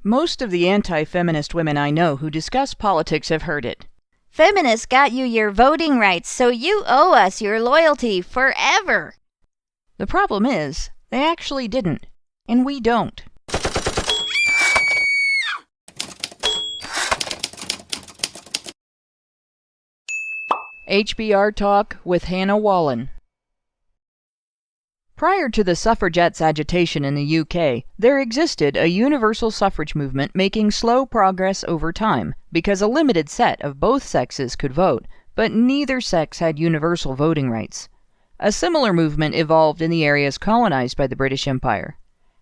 Most of the anti-feminist women I know who discuss politics have heard it. Feminists got you your voting rights, so you owe us your loyalty forever. The problem is, they actually didn't, and we don't. HBR Talk with Hannah Wallen. Prior to the suffragettes' agitation in the UK, there existed a universal suffrage movement making slow progress over time, because a limited set of both sexes could vote, but neither sex had universal voting rights. A similar movement evolved in the areas colonized by the British Empire.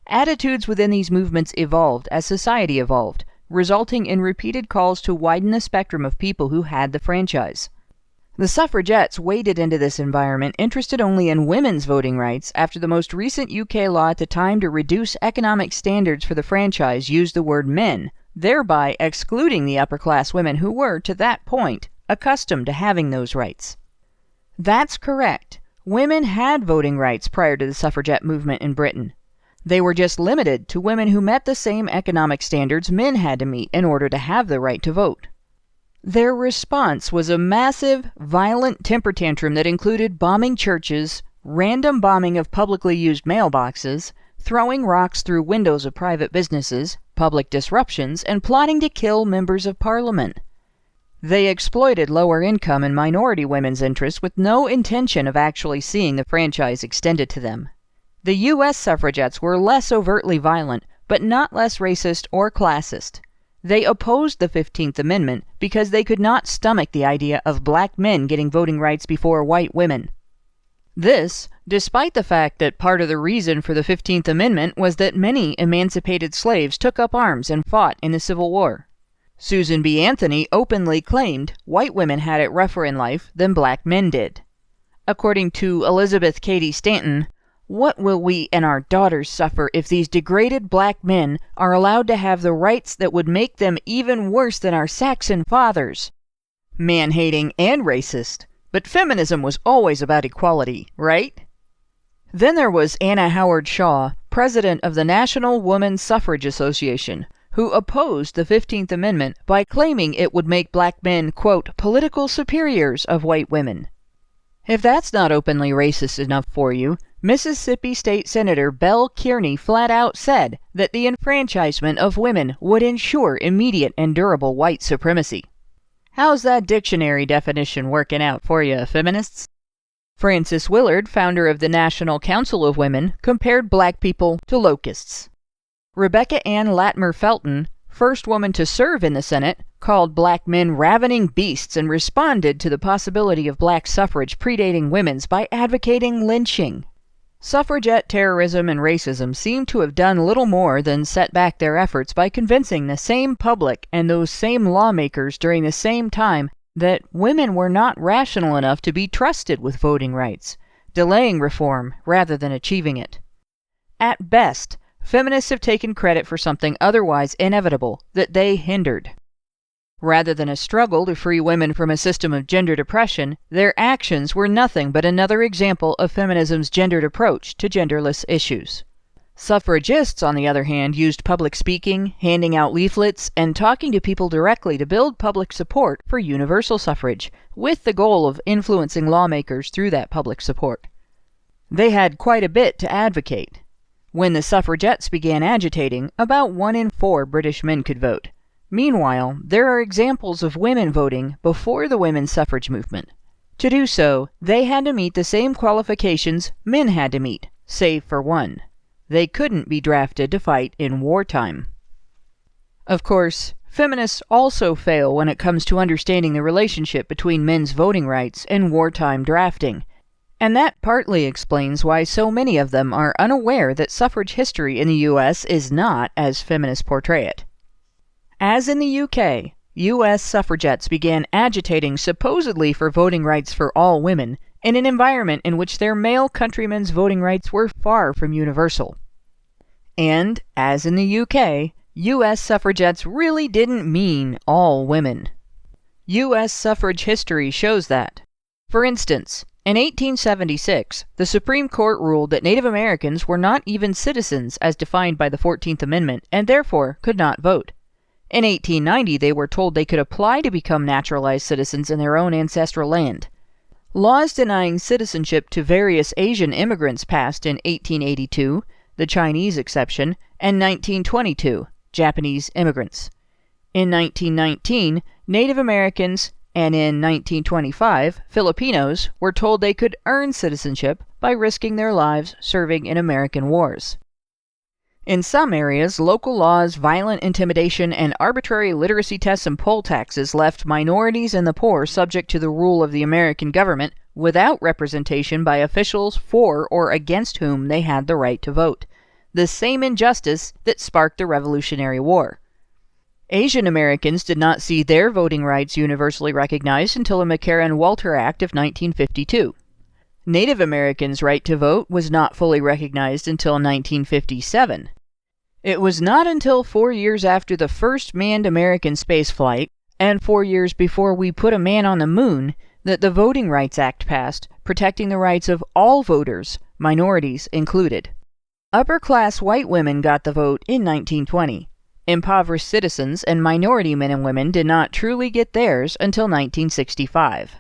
Attitudes within these movements evolved as society evolved, resulting in repeated calls to widen the spectrum of people who had the franchise. The suffragettes waded into this environment interested only in women's voting rights after the most recent UK law at the time to reduce economic standards for the franchise used the word men, thereby excluding the upper-class women who were, to that point, accustomed to having those rights. That's correct. Women had voting rights prior to the suffragette movement in Britain. They were just limited to women who met the same economic standards men had to meet in order to have the right to vote. Their response was a massive, violent temper tantrum that included bombing churches, random bombing of publicly used mailboxes, throwing rocks through windows of private businesses, public disruptions, and plotting to kill members of parliament. They exploited lower income and minority women's interests with no intention of actually seeing the franchise extended to them. The U.S. suffragettes were less overtly violent, but not less racist or classist. They opposed the 15th Amendment because they could not stomach the idea of black men getting voting rights before white women. This, despite the fact that part of the reason for the 15th Amendment was that many emancipated slaves took up arms and fought in the Civil War. Susan B. Anthony openly claimed white women had it rougher in life than black men did. According to Elizabeth Cady Stanton, "What will we and our daughters suffer if these degraded black men are allowed to have the rights that would make them even worse than our Saxon fathers?" Man-hating and racist, but feminism was always about equality, right? Then there was Anna Howard Shaw, president of the National Woman Suffrage Association, who opposed the 15th Amendment by claiming it would make black men, quote, political superiors of white women. If that's not openly racist enough for you, Mississippi State Senator Belle Kearney flat out said that the enfranchisement of women would ensure immediate and durable white supremacy. How's that dictionary definition working out for you, feminists? Frances Willard, founder of the National Council of Women, compared black people to locusts. Rebecca Ann Latimer Felton, first woman to serve in the Senate, called black men ravening beasts and responded to the possibility of black suffrage predating women's by advocating lynching. Suffragette terrorism and racism seem to have done little more than set back their efforts by convincing the same public and those same lawmakers during the same time that women were not rational enough to be trusted with voting rights, delaying reform rather than achieving it. At best, feminists have taken credit for something otherwise inevitable that they hindered. Rather than a struggle to free women from a system of gendered oppression, their actions were nothing but another example of feminism's gendered approach to genderless issues. Suffragists, on the other hand, used public speaking, handing out leaflets, and talking to people directly to build public support for universal suffrage, with the goal of influencing lawmakers through that public support. They had quite a bit to advocate. When the suffragettes began agitating, about 1 in 4 British men could vote. Meanwhile, there are examples of women voting before the women's suffrage movement. To do so, they had to meet the same qualifications men had to meet, save for one. They couldn't be drafted to fight in wartime. Of course, feminists also fail when it comes to understanding the relationship between men's voting rights and wartime drafting, and that partly explains why so many of them are unaware that suffrage history in the U.S. is not as feminists portray it. As in the UK, U.S. suffragettes began agitating supposedly for voting rights for all women in an environment in which their male countrymen's voting rights were far from universal. And, as in the UK, U.S. suffragettes really didn't mean all women. U.S. suffrage history shows that. For instance, In 1876, the Supreme Court ruled that Native Americans were not even citizens as defined by the 14th Amendment and therefore could not vote. In 1890, they were told they could apply to become naturalized citizens in their own ancestral land. Laws denying citizenship to various Asian immigrants passed in 1882, the Chinese exception, and 1922, Japanese immigrants. In 1919, Native Americans and in 1925, Filipinos were told they could earn citizenship by risking their lives serving in American wars. In some areas, local laws, violent intimidation, and arbitrary literacy tests and poll taxes left minorities and the poor subject to the rule of the American government without representation by officials for or against whom they had the right to vote. The same injustice that sparked the Revolutionary War. Asian Americans did not see their voting rights universally recognized until the McCarran-Walter Act of 1952. Native Americans' right to vote was not fully recognized until 1957. It was not until 4 years after the first manned American spaceflight, and 4 years before we put a man on the moon, that the Voting Rights Act passed, protecting the rights of all voters, minorities included. Upper-class white women got the vote in 1920. Impoverished citizens and minority men and women did not truly get theirs until 1965.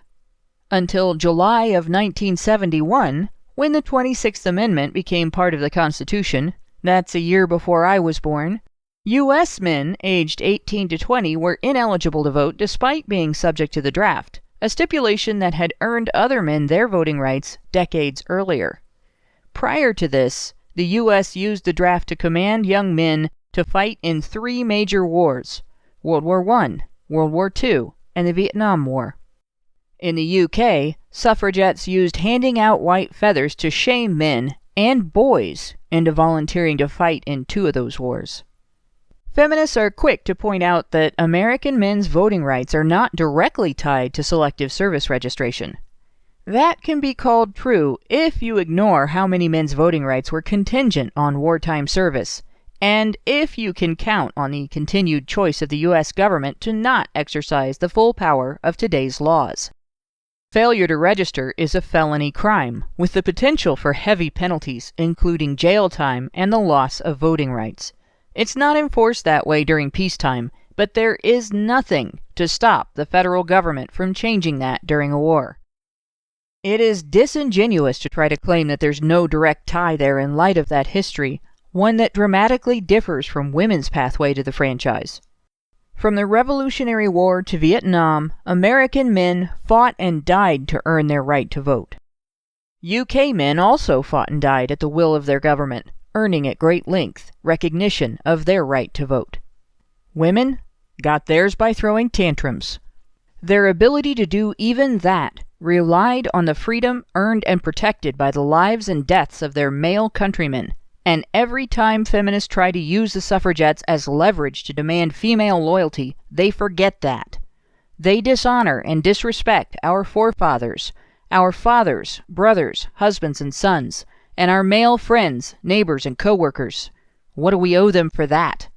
Until July of 1971, when the 26th Amendment became part of the Constitution, that's a year before I was born, U.S. men aged 18 to 20 were ineligible to vote despite being subject to the draft, a stipulation that had earned other men their voting rights decades earlier. Prior to this, the U.S. used the draft to command young men to fight in 3 major wars: World War I, World War II, and the Vietnam War. In the UK, suffragettes used handing out white feathers to shame men and boys into volunteering to fight in 2 of those wars. Feminists are quick to point out that American men's voting rights are not directly tied to selective service registration. That can be called true if you ignore how many men's voting rights were contingent on wartime service, and if you can count on the continued choice of the U.S. government to not exercise the full power of today's laws. Failure to register is a felony crime, with the potential for heavy penalties, including jail time and the loss of voting rights. It's not enforced that way during peacetime, but there is nothing to stop the federal government from changing that during a war. It is disingenuous to try to claim that there's no direct tie there in light of that history, one that dramatically differs from women's pathway to the franchise. From the Revolutionary War to Vietnam, American men fought and died to earn their right to vote. UK men also fought and died at the will of their government, earning at great length recognition of their right to vote. Women got theirs by throwing tantrums. Their ability to do even that relied on the freedom earned and protected by the lives and deaths of their male countrymen, and every time feminists try to use the suffragettes as leverage to demand female loyalty, they forget that. They dishonor and disrespect our forefathers, our fathers, brothers, husbands, and sons, and our male friends, neighbors, and co-workers. What do we owe them for that?